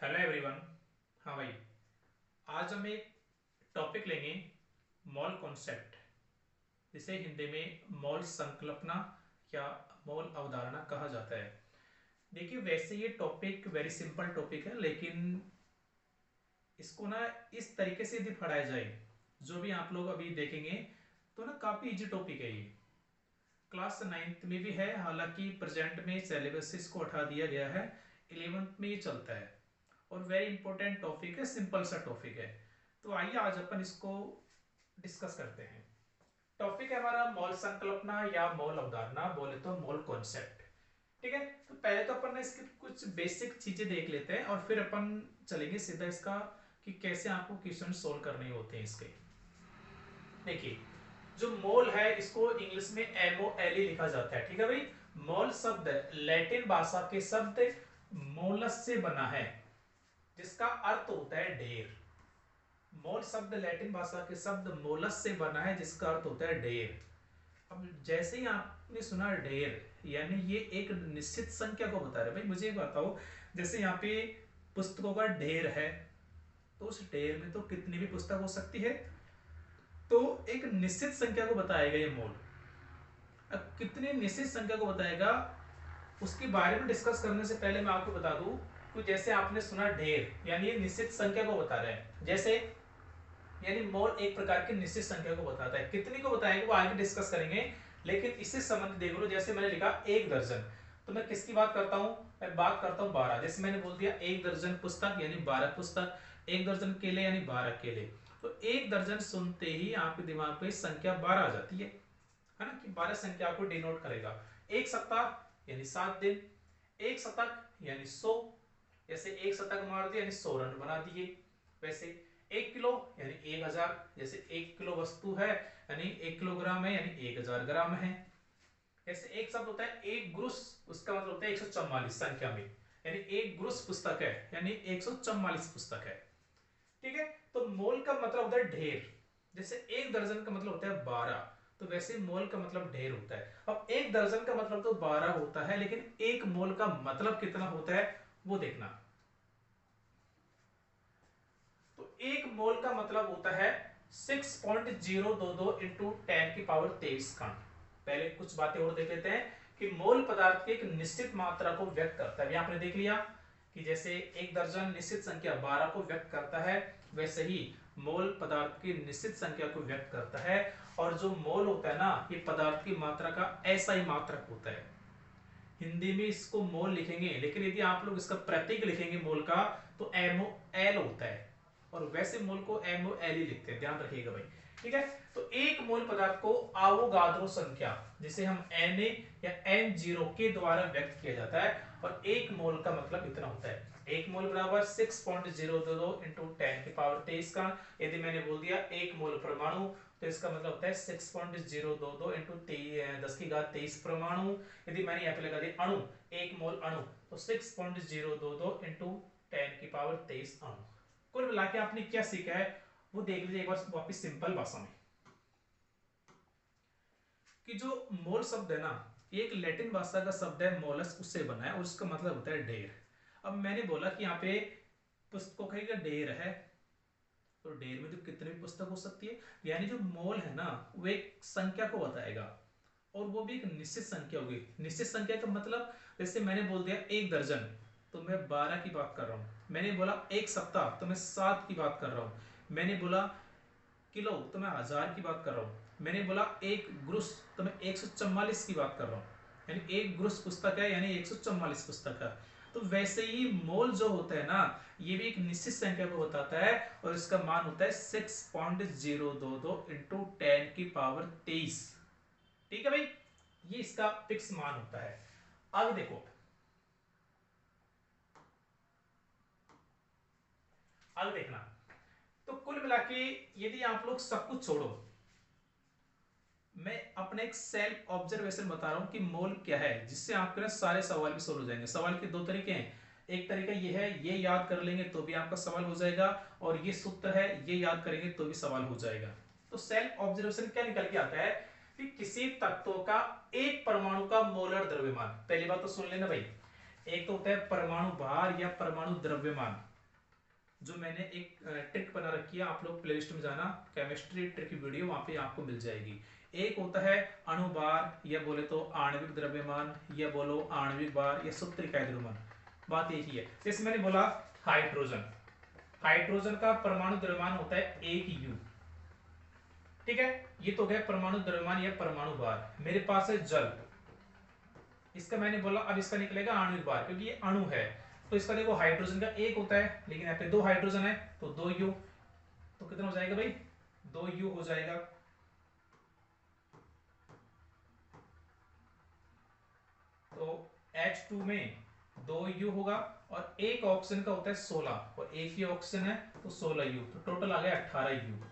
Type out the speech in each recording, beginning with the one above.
Hello everyone. हाँ भाई, आज हम एक टॉपिक लेंगे, मॉल कॉन्सेप्ट, जिसे हिंदी में मॉल संकल्पना या मॉल अवधारणा कहा जाता है। देखिए, वैसे ये टॉपिक वेरी सिंपल टॉपिक है, लेकिन इसको ना इस तरीके से यदि पढ़ाया जाए, जो भी आप लोग अभी देखेंगे, तो ना काफ़ी इजी टॉपिक है ये। क्लास 9th में भी है, हालांकि प्रेजेंट में सिलेबस इसको हटा दिया गया है, 11th में ये चलता है और वेरी इंपॉर्टेंट टॉपिक है, सिंपल सा टॉपिक है। तो आइए आज अपन इसको डिस्कस करते हैं। टॉपिक है हमारा मॉल संकल्पना या मॉल अवधारणा, बोले तो मॉल कॉन्सेप्ट। ठीक है, तो पहले तो अपन ने इसकी कुछ बेसिक चीजें देख लेते हैं और फिर अपन चलेंगे सीधा इसका कि कैसे आपको क्वेश्चन सोल्व करने होते हैं इसके। देखिए, जो मॉल है इसको इंग्लिश में MOLE लिखा जाता है। ठीक है भाई, मॉल शब्द लैटिन भाषा के शब्द मोलस से बना है, जिसका अर्थ होता है ढेर। मोल शब्द लैटिन भाषा के शब्द मोलस से बना है, जिसका अर्थ होता है ढेर। अब जैसे ही आपने सुना ढेर, यानी ये एक निश्चित संख्या को बता रहे। भाई मुझे एक बताओ, जैसे यहाँ पे पुस्तकों का ढेर है, तो उस ढेर में तो कितनी भी पुस्तक हो सकती है, तो एक निश्चित संख्या को बताएगा ये मोल। अब कितनी निश्चित संख्या को बताएगा, उसके बारे में डिस्कस करने से पहले मैं आपको बता दूं कि जैसे आपने सुना ढेर, यानी ये निश्चित संख्या को बता रहे हैं। जैसे यानी मोल एक प्रकार की निश्चित संख्या को बताता है, कितनी को बताएगा वो आगे डिस्कस करेंगे। लेकिन इससे संबंधित देख लो, जैसे मैंने लिखा एक दर्जन, तो मैं किसकी बात करता हूं, मैं बात करता हूं 12। जैसे मैंने बोल दिया एक दर्जन पुस्तक यानी 12 पुस्तक, एक दर्जन केले यानी 12 केले। तो एक दर्जन सुनते ही आपके दिमाग पे संख्या 12 आ जाती है ना, कि 12 संख्या को डिनोट करेगा। एक सप्ताह यानी 7 दिन, एक शतक यानी 100, जैसे एक शतक मार दिया यानी 100 रन बना दिए। वैसे 1 किलो यानी 1000, जैसे 1 किलो वस्तु है यानी 1 किलोग्राम है यानी 1000 ग्राम है। जैसे एक शब्द होता है एक ग्रुस, उसका मतलब होता है 144 संख्या में, यानी एक ग्रुस पुस्तक है यानी 144 पुस्तक है। ठीक है, तो मोल का मतलब होता है ढेर। जैसे एक दर्जन का मतलब होता है 12, तो वैसे मोल का मतलब ढेर होता है। अब एक दर्जन का मतलब तो 12 होता है, लेकिन एक मोल का मतलब कितना होता है वो देखना। तो एक मोल का मतलब होता है 6.022 इंटू 10⁻23 कण। पहले कुछ बातें और देख लेते हैं कि मोल पदार्थ की एक निश्चित मात्रा को व्यक्त करता है। आपने देख लिया कि जैसे एक दर्जन निश्चित संख्या 12 को व्यक्त करता है, वैसे ही मोल पदार्थ की निश्चित संख्या को व्यक्त करता है। और जो मोल होता है ना, ये पदार्थ की मात्रा का ऐसा ही मात्रक होता है। हिंदी में इसको मोल लिखेंगे, लेकिन यदि आप लोग इसका प्रतीक लिखेंगे मोल का, तो MOL होता है, और वैसे मोल को MOL ही लिखते हैं, ध्यान रखिएगा भाई। ठीक है, तो एक मोल पदार्थ को आवोगाद्रो संख्या, जिसे हम Na या N0 के द्वारा व्यक्त किया जाता है, और एक मोल का मतलब इतना होता है। एक मोल बराबर 6.022 इंटू 10⁻23 का। यदि मैंने बोल दिया एक मोल परमाणु, तो इसका मतलब होता है 6.022 इंटू 10⁻23 परमाणु। यदि मैंने यहाँ पे लगा दिया अणु, एक मोल अणु, तो 6.022 इंटू 10⁻23 अणु। कुल मिला के आपने क्या सीखा है वो देख लीजिए एक बार वापिस सिंपल भाषा में, कि जो मोल शब्द है ना, एक लैटिन भाषा का शब्द है मोलस, उससे बना है और उसका मतलब होता है ढेर। अब मैंने बोला कि यहाँ पे पुस्तकों का ढेर है, तो ढेर में तो कितने भी पुस्तक हो सकती है, यानी जो मोल है ना वो एक संख्या को बताएगा, और वो भी एक निश्चित संख्या होगी। निश्चित संख्या का मतलब, जैसे मैंने बोल दिया एक दर्जन, तो मैं 12 की बात कर रहा हूं। मैंने बोला एक सप्ताह, तो मैं 7 की बात कर रहा हूं। मैंने बोला किलो, तो मैं 1000 की बात कर रहा हूं। मैंने बोला एक ग्रुस, तो मैं 144 की बात कर रहा हूं। यानी एक ग्रुस पुस्तक है यानी 144 पुस्तक है। तो वैसे ही मोल जो होता है ना, ये भी एक निश्चित संख्या को बताता है, और इसका मान होता है 6.022 इंटू 10⁻23। ठीक है भाई, ये इसका फिक्स मान होता है। आगे देखो, आगे देखना। तो कुल मिला के यदि आप लोग सब कुछ छोड़ो, मैं अपने एक सेल्फ ऑब्जर्वेशन बता रहा हूं कि मोल क्या है, जिससे आपके ना सारे सवाल भी सोल्व हो जाएंगे। सवाल के दो तरीके हैं, एक तरीका ये है, ये याद कर लेंगे तो भी आपका सवाल हो जाएगा, और ये सूत्र है, ये याद करेंगे तो भी सवाल हो जाएगा। तो सेल्फ ऑब्जर्वेशन क्या निकल के आता है कि किसी तत्व का एक परमाणु का मोलर द्रव्यमान, पहली बात तो सुन लेना भाई, एक तो होता है परमाणु भार या परमाणु द्रव्यमान, जो मैंने एक ट्रिक बना रखी है, आप लोग प्लेलिस्ट में जाना, केमिस्ट्री ट्रिक वीडियो, वहां पे आपको मिल जाएगी। एक होता है अणुभार, या बोले तो आणविक द्रव्यमान, या बोलो आणविक भार, या सूत्रिका द्रव्यमान, बात एक ही है। जैसे मैंने बोला हाइड्रोजन, हाइड्रोजन का परमाणु द्रव्यमान होता है 1 U, ठीक है। ये तो गया परमाणु द्रव्यमान या परमाणु भार। मेरे पास है जल, इसका मैंने बोला अब इसका निकलेगा आणविक भार, क्योंकि ये अणु है। तो इसका देखो हाइड्रोजन का 1 होता है, लेकिन यहाँ पे 2 हाइड्रोजन है तो 2 U, तो कितना हो जाएगा भाई, 2 U हो जाएगा। तो H2 में 2 U होगा, और एक ऑक्सीजन का होता है 16, और एक ही ऑक्सीजन है तो 16 U, तो टोटल आ गया 18 U।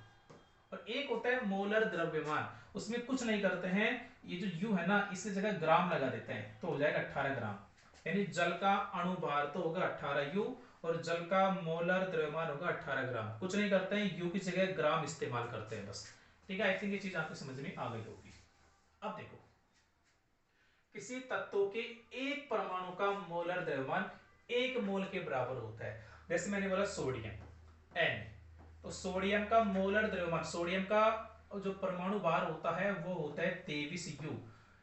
और एक होता है मोलर द्रव्यमान, उसमें कुछ नहीं करते हैं, ये जो U है ना, इसकी जगह ग्राम लगा देते हैं तो हो जाएगा 18 ग्राम। यानी जल का अणुभार तो होगा 18 U, और जल का मोलर द्रव्यमान होगा 18 ग्राम। कुछ नहीं करते हैं, U की जगह ग्राम इस्तेमाल करते हैं बस, ठीक है। आई थिंक ये चीज आपको समझ में आ गई होगी। अब देखो, किसी तत्व के एक परमाणु का मोलर द्रव्यमान 1 मोल के बराबर होता है। जैसे मैंने बोला सोडियम N, तो सोडियम का मोलर द्रव्यमान, सोडियम का जो परमाणु भार होता है वो होता है 23 U।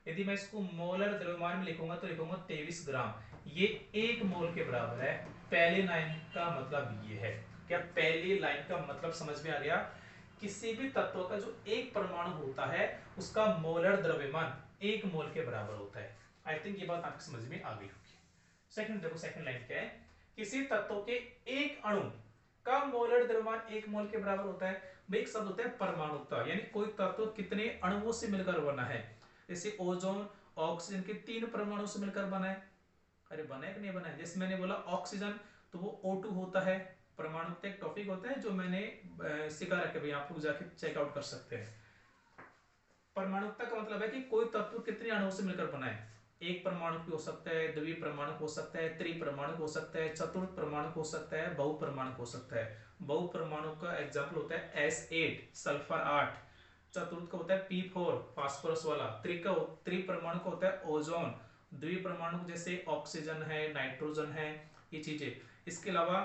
यदि मैं इसको मोलर द्रव्यमान में लिखूंगा तो लिखूंगा 23 ग्राम। ये 1 मोल के बराबर है। पहली लाइन का मतलब ये है। क्या पहली लाइन का मतलब समझ में आ गया? किसी भी तत्व का जो एक परमाणु होता है उसका मोलर द्रव्यमान 1 मोल के बराबर होता है। आई थिंक ये बात आपकी समझ में आ गई होगी। सेकंड देखो, सेकंड लाइन क्या है, किसी तत्व के एक अणु का मोलर द्रव्यमान 1 मोल के बराबर होता है। एक शब्द होता है परमाणुकता, यानी कोई तत्व कितने अणुओं से मिलकर बना है। जैसे ओजोन ऑक्सीजन के 3 परमाणु से मिलकर बना है। अरे बना है कि नहीं बना है? जैसे मैंने बोला ऑक्सीजन, तो वो O2 होता है। परमाणुकता एक टॉपिक होता है जो मैंने सिखा रखा है, भाई आप लोग जाके चेकआउट कर सकते हैं। परमाणुकता का मतलब है कि कोई तत्व कितने अणुओं से मिलकर बना है। एक परमाणु हो सकता है, द्विपरमाणु हो सकता है, त्रिपरमाणु हो सकता है, चतुर्थ परमाणु हो सकता है, बहुपरमाणु हो सकता है। बहुपरमाणु का एग्जाम्पल होता है S8 सल्फर 8, चतुर्थ का होता है P4 फास्फोरस वाला, त्रिपरमाणु का होता है ओजोन, द्विपरमाणु जैसे ऑक्सीजन है, नाइट्रोजन है, ये चीजें। इसके अलावा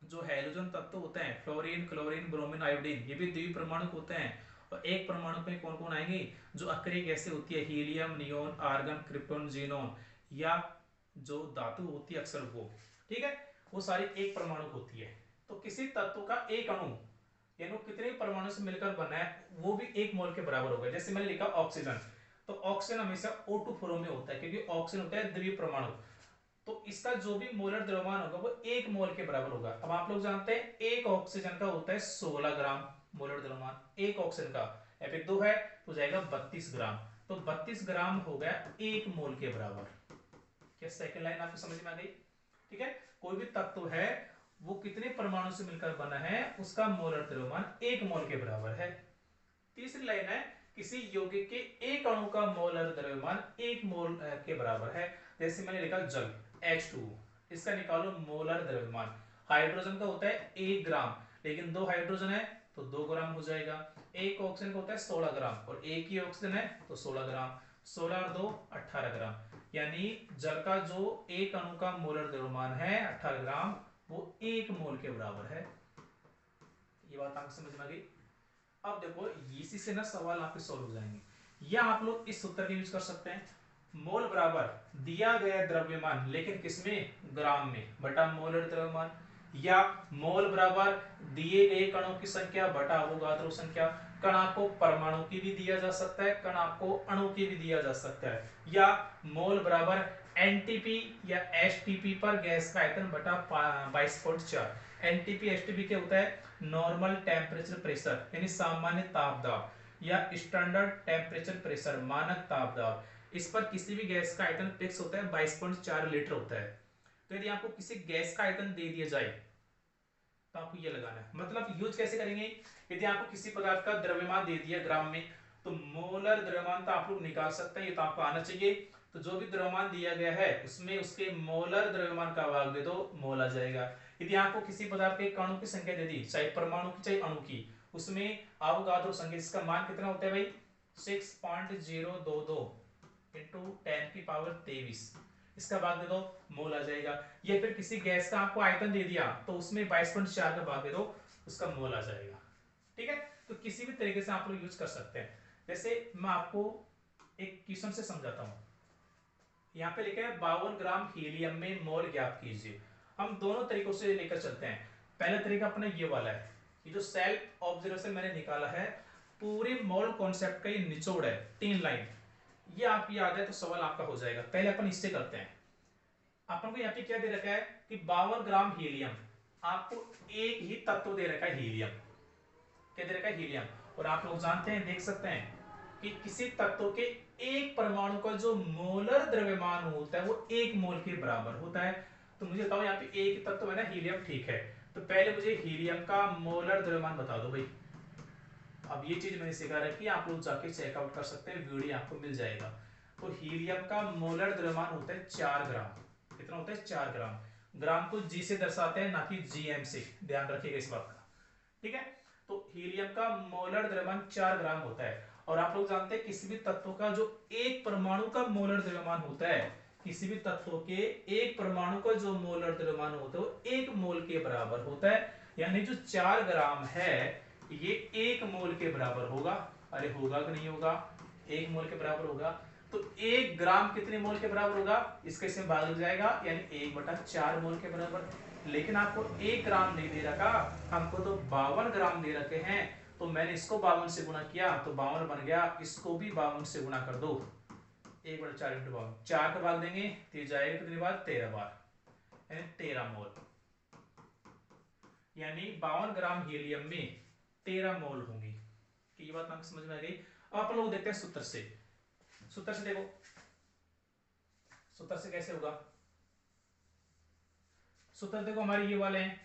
जो हैलोजन तत्व होते हैं फ्लोरीन, क्लोरीन, ब्रोमीन, आयोडीन, ये भी द्विपरमाणु होते हैं। और एक परमाणु में कौन कौन आएंगे? जो अक्रिय गैसें होती है, helium, neon, argon, krypton, xenon, या जो धातु होती है अक्सर वो, ठीक है, वो सारी एक परमाणु होती है। तो किसी तत्व का एक अणु यानी कितने परमाणु से मिलकर बना है वो भी 1 मोल के बराबर होगा। जैसे मैंने लिखा ऑक्सीजन, तो ऑक्सीजन हमेशा O2 फॉर्म में होता है क्योंकि ऑक्सीजन होता है द्विपरमाणु। तो इसका जो भी मोलर द्रव्यमान होगा वो 1 मोल के बराबर होगा। अब आप लोग जानते हैं एक ऑक्सीजन का होता है 16 ग्राम मोलर द्रव्यमान, एक ऑक्सीजन का। F2 है तो जाएगा 32 ग्राम, तो 32 ग्राम हो गया 1 मोल के बराबर। क्या सेकंड लाइन आपको समझ में आ गई? ठीक है, कोई भी तत्व है वो कितने परमाणु से मिलकर बना है, उसका मोलर द्रव्यमान 1 मोल के बराबर है। तीसरी लाइन है, किसी यौगिक के एक अणु का मोलर द्रव्यमान 1 मोल के बराबर है। जैसे मैंने लिखा जल H2, इसका निकालो मोलर द्रव्यमान। हाइड्रोजन का होता है 1 ग्राम, लेकिन 2 हाइड्रोजन है तो 2 ग्राम हो जाएगा। एक ऑक्सीजन का होता है 16 ग्राम, और एक ही ऑक्सीजन है तो 16 ग्राम, 16 और 2 18 ग्राम। यानी जल का जो एक अणु का मोलर द्रव्यमान है 18 ग्राम, वो 1 मोल के बराबर है। ये बात आपको समझ में आ गई? अब देखो इसी से ना सवाल आपके सॉल्व हो जाएंगे, या आप लोग इस सूत्र का यूज कर सकते हैं। मोल बराबर दिया गया द्रव्यमान, लेकिन किसमें? ग्राम में, बटा मोलर द्रव्यमान। या मोल बराबर दिए गए कणों की संख्या बटा अवोगाद्रो संख्या। कण आपको परमाणु की भी दिया जा सकता है, कण आपको अणु की भी दिया जा सकता है। या मोल बराबर एनटीपी या एसटीपी पर गैस का आयतन बटा 22.4। एनटीपी एसटीपी क्या होता है? नॉर्मल टेम्परेचर प्रेशर, यानी सामान्य ताप दाब, या स्टैंडर्ड टेम्परेचर प्रेशर, मानक ताप दाब। इस पर किसी भी गैस का आयतन फिक्स होता है, 22.4 लीटर होता है। तो यदि आपको किसी गैस का आयतन दे दिया जाए तो आपको ये लगाना है। मतलब यूज कैसे करेंगे? यदि आपको किसी पदार्थ का द्रव्यमान दे दिया ग्राम में, तो मोलर द्रव्यमान तो आप लोग निकाल सकते हैं, ये तो आपको आना चाहिए। तो जो भी द्रव्यमान दिया गया है उसमें उसके मोलर द्रव्यमान का भाग दे दो, मोल आ जाएगा। यदि आपको किसी पदार्थ के अणु की संख्या दे दी, चाहे परमाणु की चाहे अणु की, उसमें अवोगाद्रो संख्या, इसका मान कितना होता है भाई? 6.022 इंटू 10 की पावर 23, इसका भाग दे दो, मोल आ जाएगा। या फिर किसी गैस का आपको आयतन दे दिया तो उसमें 22.4 का भाग दे दो, उसका मोल आ जाएगा। ठीक है, तो किसी भी तरीके से आप लोग यूज कर सकते हैं। जैसे मैं आपको एक क्वेश्चन से समझाता हूं। यहाँ पे लिखा है 52 ग्राम हीलियम में मोल ज्ञात कीजिए। हम दोनों तरीकों से लेकर चलते हैं। पहला तरीका अपना ये वाला है, ये जो सेल्फ ऑब्जर्वेशन मैंने निकाला है, पूरे मोल कॉन्सेप्ट का ये निचोड़ है, 3 लाइन। ये आपकी याद है तो सवाल आपका हो जाएगा। पहले अपन इससे करते हैं। अपन को यहाँ पे क्या दे रखा है कि 52 ग्राम हीलियम, आपको एक ही तत्व दे रखा है हीलियम। क्या दे रखा है? हीलियम। और आप लोग जानते हैं, देख सकते हैं कि किसी तत्व के एक परमाणु का जो मोलर द्रव्यमान होता है वो 1 मोल के बराबर होता है। तो मुझे बताओ, यहाँ पे एक तत्व है ना हीलियम, ठीक है। तो पहले मुझे हीलियम का मोलर द्रव्यमान बता दो भाई। अब ये चीज मैंने सिखा रखी है, आप लोग जाके चेकआउट कर सकते हैं, वीडियो आपको मिल जाएगा। तो हीलियम का मोलर द्रव्यमान होता है 4 ग्राम। कितना होता है? 4 ग्राम। ग्राम को जी से दर्शाते हैं, ना कि जीएम से, ध्यान रखिएगा इस बात का। ठीक है, तो हीलियम का मोलर द्रव्यमान 4 ग्राम होता है। और आप लोग जानते हैं किसी भी तत्व का जो एक परमाणु का मोलर द्रव्यमान होता है, किसी भी तत्व के एक परमाणु का जो मोलर द्रव्यमान होता है वो 1 मोल के बराबर होता है। यानी जो 4 ग्राम है ये 1 मोल के बराबर होगा। अरे होगा कि नहीं होगा? 1 मोल के बराबर होगा। तो 1 ग्राम कितने मोल के बराबर होगा? इसके से भाग लग जाएगा, यानी 1/4 मोल के बराबर। लेकिन आपको 1 ग्राम नहीं दे रखा, हमको तो 52 ग्राम दे रखे हैं। तो मैंने इसको 52 से गुणा किया तो 52 बन गया, इसको भी 52 से गुणा कर दो। 1/4 इंटू 52, 4 का भाग देंगे तो जाएगा कितनी बार? 13 बार, यानी 13 मोल। यानी 52 ग्राम हीलियम में 13 मोल होंगी। कि ये बात आपको समझ में आ गई? अब आप लोग देखते हैं सूत्र से। सूत्र से देखो, सूत्र से कैसे होगा? सूत्र देखो हमारे ये वाले हैं,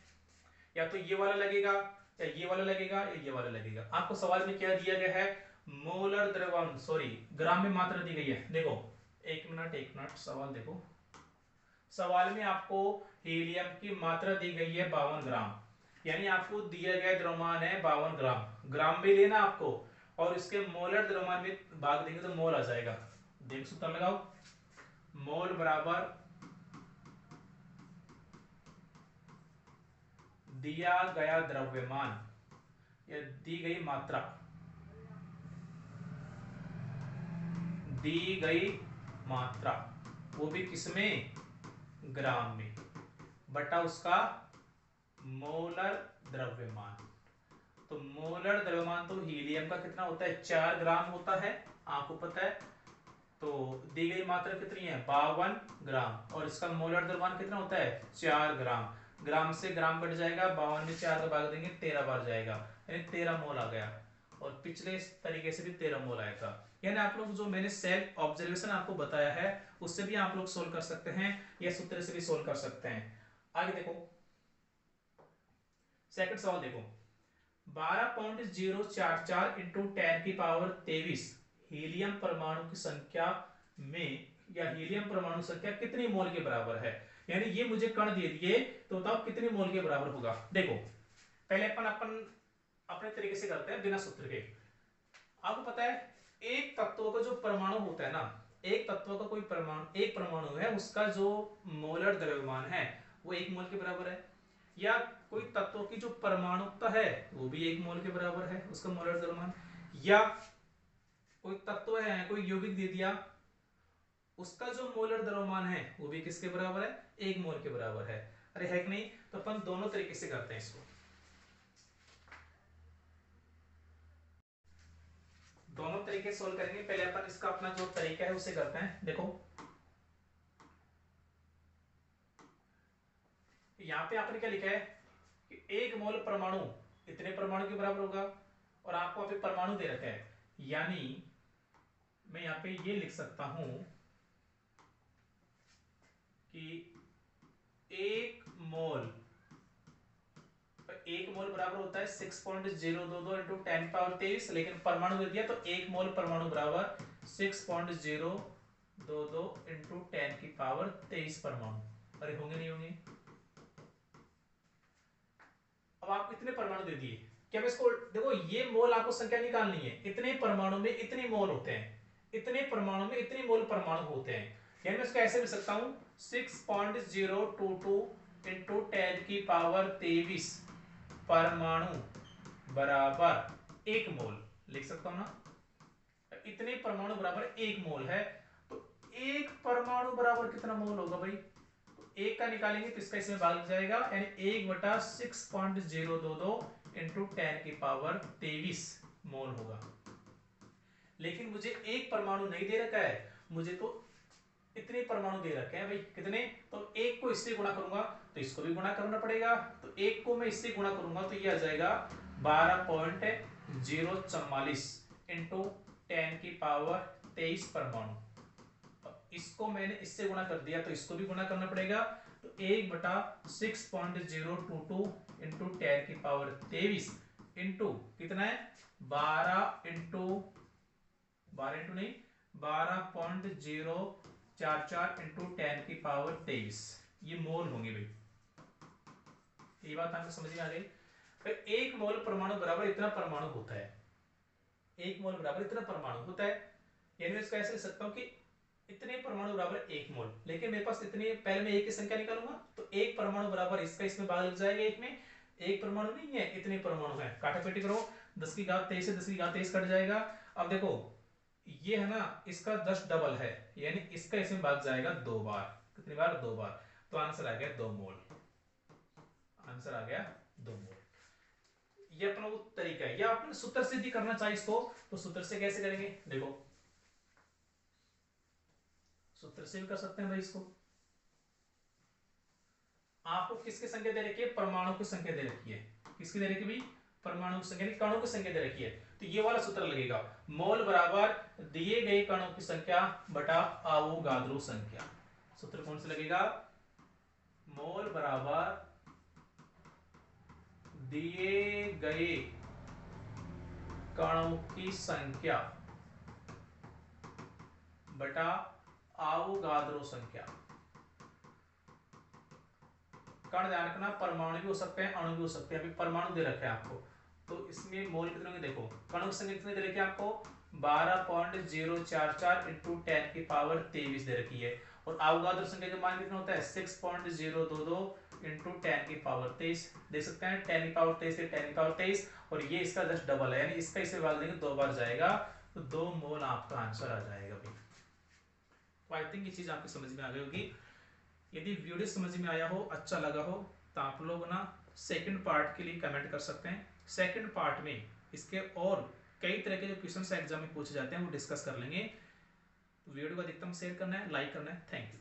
या तो ये वाला लगेगा, या ये वाला लगेगा, या ये वाला लगेगा। आपको सवाल में क्या दिया गया है? मोलर द्रव्यमान, सॉरी ग्राम में मात्रा दी गई है। देखो, एक मिनट एक मिनट, सवाल देखो। सवाल में आपको हीलियम की मात्रा दी गई है 52 ग्राम, यानी आपको दिया गया द्रव्यमान है 52 ग्राम। ग्राम में लेना आपको, और इसके मोलर द्रव्यमान में भाग देंगे तो मोल आ जाएगा। देख सूत्र लगाओ, मोल बराबर दिया गया द्रव्यमान या दी गई मात्रा, दी गई मात्रा वो भी किसमें? ग्राम में, बटा उसका मोलर द्रव्यमान। तो मोलर द्रव्यमान तो हीलियम का कितना होता है? 4 ग्राम होता है, आपको पता है। तो दी गई मात्रा कितनी है? 52 ग्राम। और इसका मोलर द्रव्यमान कितना होता है? 4 ग्राम। ग्राम से ग्राम कट जाएगा, 52 में 4 का भाग देंगे 13 बार जाएगा, यानी 13 मोल आ गया। और पिछले तरीके से भी 13 मोल आया था। यानी आप लोग जो मैंने सेल्फ ऑब्जर्वेशन आपको बताया है उससे भी आप लोग सोल्व कर सकते हैं, या सूत्र से भी सोल्व कर सकते हैं। आगे देखो, सेकंड सवाल देखो। 12.044 इंटू 10⁻23 हीलियम परमाणु की संख्या में, या हीलियम परमाणु संख्या कितनी मोल के बराबर है? यानी ये मुझे कण दे दिए, तो बताओ कितनी मोल के बराबर होगा। देखो, पहले अपन अपन अपने तरीके से करते हैं बिना सूत्र के। आपको पता है एक तत्व का जो परमाणु होता है ना, एक तत्व का कोई परमाणु, एक परमाणु है, उसका जो मोलर द्रव्यमान है वो 1 मोल के बराबर है। या कोई तत्व की जो परमाणुकता है वो भी 1 मोल के बराबर है, उसका मोलर द्रव्यमान। या कोई तत्व है, कोई यौगिक दे दिया, उसका जो मोलर द्रव्यमान है वो भी किसके बराबर है? 1 मोल के बराबर है। अरे है कि नहीं? तो अपन दोनों तरीके से करते हैं इसको, दोनों तरीके से सोल्व करेंगे। पहले अपन इसका अपना जो तरीका है उसे करते हैं। देखो, यहाँ पे आपने क्या लिखा है कि 1 मोल परमाणु इतने परमाणु के बराबर होगा, और आपको यहाँ पे परमाणु दे रखा है, यानी मैं यहाँ पे ये लिख सकता हूं कि 1 मोल, 1 मोल बराबर होता है 6.022 इंटू 10⁻23, लेकिन परमाणु दे दिया तो 1 मोल परमाणु बराबर 6.022 इंटू 10⁻23 परमाणु। अरे होंगे नहीं होंगे? अब आपको इतने परमाणु दे दिए, क्या मैं इसको देखो, ये मोल आपको संख्या निकालनी है, इतने परमाणु में इतने मोल होते हैं, इतने परमाणु में इतने मोल परमाणु होते हैं। यानी मैं इसको ऐसे लिख सकता हूँ 6.022 इंटू 10 की पावर 23 परमाणु बराबर 1 मोल लिख सकता हूँ ना। इतने परमाणु बराबर 1 मोल है, तो एक परमाणु बराबर कितना मोल होगा भाई? तो एक का निकालेंगे तो इसका इसमें भाग जाएगा, यानी 1/6.022 इंटू 10 की पावर 23 मोल होगा। लेकिन मुझे एक परमाणु नहीं दे रखा है, मुझे तो इतने परमाणु दे रखे हैं भाई। कितने? तो एक को इससे गुणा करूंगा तो इसको भी गुणा करना पड़ेगा, तो एक को मैं इससे गुणा करूंगा तो ये आ जाएगा 12.044 इंटू 10 की पावर 23 परमाणु। इसको मैंने इससे गुणा कर दिया तो इसको भी गुणा करना पड़ेगा, तो 1/6.022 इंटू 10 की पावर 23 इंटू कितना है 12 इंटू 12 इंटू नहीं 12.044 इंटू 10 की पावर 23, ये मोल होंगे भाई। ये बात आपको समझ में आ गई? फिर एक मोल परमाणु बराबर इतना परमाणु होता है, एक मोल बराबर इतना परमाणु होता है। यानी मैं इसको ऐसे लिख सकता हूं कि इतने परमाणु बराबर एक मोल, लेकिन मेरे पास इतने, पहले मैं एक की संख्या निकालूंगा तो एक परमाणु बराबर इसका इसमें भाग लग जाएगा, एक में एक परमाणु नहीं है, इतने परमाणु है। काटापेटी करो, 10 की घात 23 से 10 की घात 23 कट जाएगा। अब देखो ये है ना, इसका 10 डबल है, यानी इसका इसमें भाग जाएगा 2 बार। कितनी बार? 2 बार। तो आंसर आ गया 2 मोल। आंसर आ गया 2 मोल। ये अपना वो तरीका है, या अपने सूत्र सिद्धि करना चाहिए इसको, तो सूत्र से कैसे करेंगे? देखो सूत्र से भी कर सकते हैं भाई इसको। आपको किसकी संख्या दे रखी है? परमाणु की संख्या दे रखी है। किसकी दे रखी है भाई? परमाणु की संख्या, कणों की संख्या दे रखी है। तो ये वाला सूत्र लगेगा, मोल बराबर दिए गए कणों की संख्या बटा अवोगाद्रो संख्या। सूत्र कौन सा लगेगा? मोल बराबर दिए गए कणों की संख्या बटा अवोगाद्रो संख्या। कण ध्यान रखना, परमाणु भी हो सकते हैं, अणु भी हो सकते हैं। अभी परमाणु दे रखे हैं आपको, तो इसमें मोल कितने होंगे? देखो कणों की संख्या कितने दे रखी है आपको? 12.044 इंटू 10 की पावर 23 दे रखी है। और अवोगाद्रो संख्या का मान कितना होता है? 6.022 इंटू 10 की पावर 23। देख सकते हैं 10 की पावर 23 से 10 की पावर 23, और ये इसका जस्ट डबल है, यानी इसका इसे भाग देंगे 2 बार जाएगा, तो 2 मोल आपका आंसर आ जाएगा भाई। तो आई थिंक ये चीज आपकी समझ में आ गई होगी। यदि वीडियो समझ में आया हो, अच्छा लगा हो, तो आप लोग ना सेकंड पार्ट के लिए कमेंट कर सकते हैं। सेकंड पार्ट में इसके और कई तरह के जो क्वेश्चन एग्जाम में पूछे जाते हैं वो डिस्कस कर लेंगे। तो वीडियो को अधिकतम शेयर करना है, लाइक करना है। Thank you.